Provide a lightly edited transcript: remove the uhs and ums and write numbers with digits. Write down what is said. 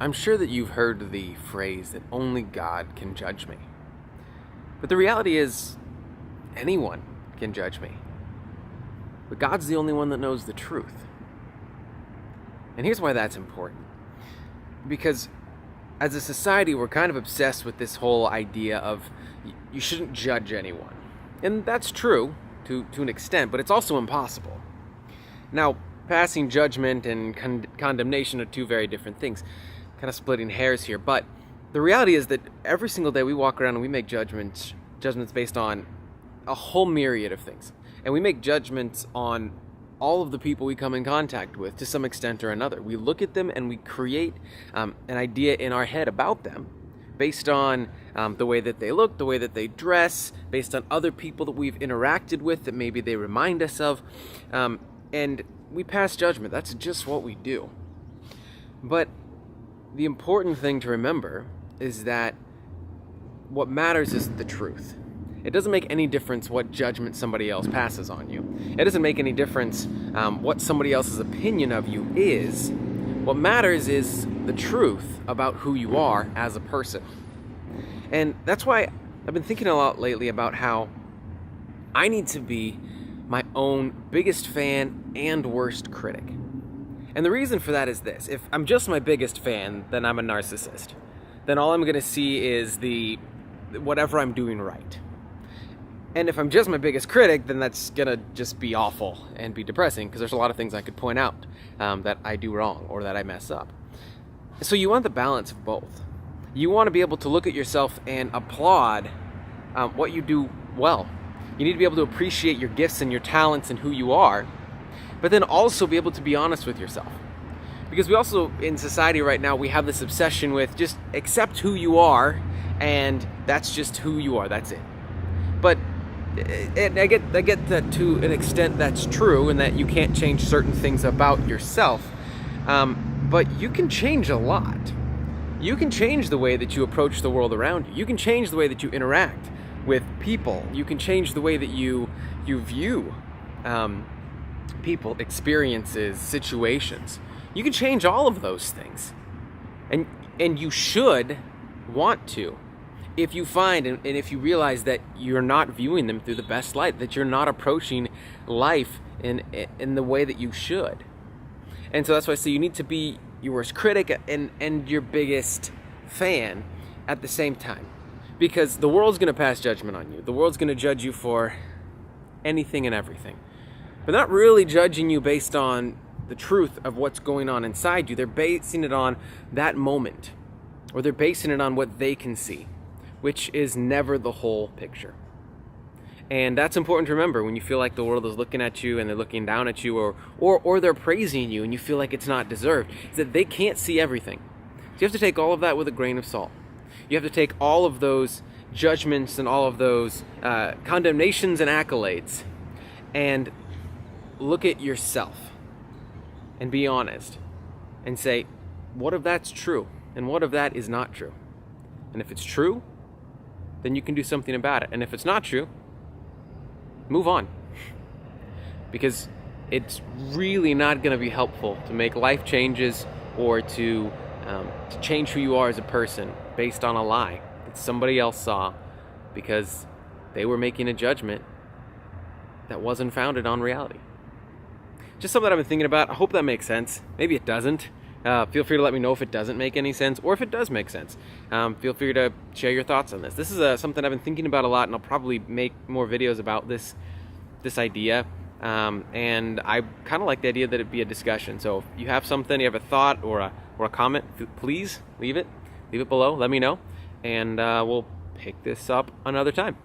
I'm sure that you've heard the phrase that only God can judge me. But the reality is, anyone can judge me. But God's the only one that knows the truth. And here's why that's important. Because as a society, we're kind of obsessed with this whole idea of you shouldn't judge anyone. And that's true to an extent, but it's also impossible. Now, passing judgment and condemnation are two very different things. Kind of splitting hairs here, but the reality is that every single day we walk around and we make judgments based on a whole myriad of things. And we make judgments on all of the people we come in contact with to some extent or another. We look at them and we create an idea in our head about them based on the way that they look, the way that they dress, based on other people that we've interacted with that maybe they remind us of. And we pass judgment. That's just what we do. But the important thing to remember is that what matters is the truth. It doesn't make any difference what judgment somebody else passes on you. It doesn't make any difference what somebody else's opinion of you is. What matters is the truth about who you are as a person. And that's why I've been thinking a lot lately about how I need to be my own biggest fan and worst critic. And the reason for that is this. If I'm just my biggest fan, then I'm a narcissist. Then all I'm going to see is whatever I'm doing right. And if I'm just my biggest critic, then that's going to just be awful and be depressing because there's a lot of things I could point out that I do wrong or that I mess up. So you want the balance of both. You want to be able to look at yourself and applaud what you do well. You need to be able to appreciate your gifts and your talents and who you are, but then also be able to be honest with yourself. Because we also, in society right now, we have this obsession with just accept who you are, and that's just who you are, that's it. But I get that to an extent that's true, and that you can't change certain things about yourself, but you can change a lot. You can change the way that you approach the world around you. You can change the way that you interact with people. You can change the way that you view people, experiences, situations. You can change all of those things. And you should want to. If you find and if you realize that you're not viewing them through the best light, that you're not approaching life in the way that you should. And so that's why I say you need to be your worst critic and your biggest fan at the same time. Because the world's going to pass judgment on you. The world's going to judge you for anything and everything. But they're not really judging you based on the truth of what's going on inside you. They're basing it on that moment. Or they're basing it on what they can see, which is never the whole picture. And that's important to remember when you feel like the world is looking at you and they're looking down at you, or they're praising you and you feel like it's not deserved, is that they can't see everything. So you have to take all of that with a grain of salt. You have to take all of those judgments and all of those condemnations and accolades and look at yourself and be honest and say, what if that's true and what if that is not true? And if it's true, then you can do something about it. And if it's not true, move on. Because it's really not going to be helpful to make life changes or to change who you are as a person based on a lie that somebody else saw because they were making a judgment that wasn't founded on reality. Just something that I've been thinking about. I hope that makes sense. Maybe it doesn't. Feel free to let me know if it doesn't make any sense or if it does make sense. Feel free to share your thoughts on this. This is something I've been thinking about a lot, and I'll probably make more videos about this idea. And I kind of like the idea that it be a discussion. So if you have something, you have a thought or a comment, please leave it below. Let me know, and we'll pick this up another time.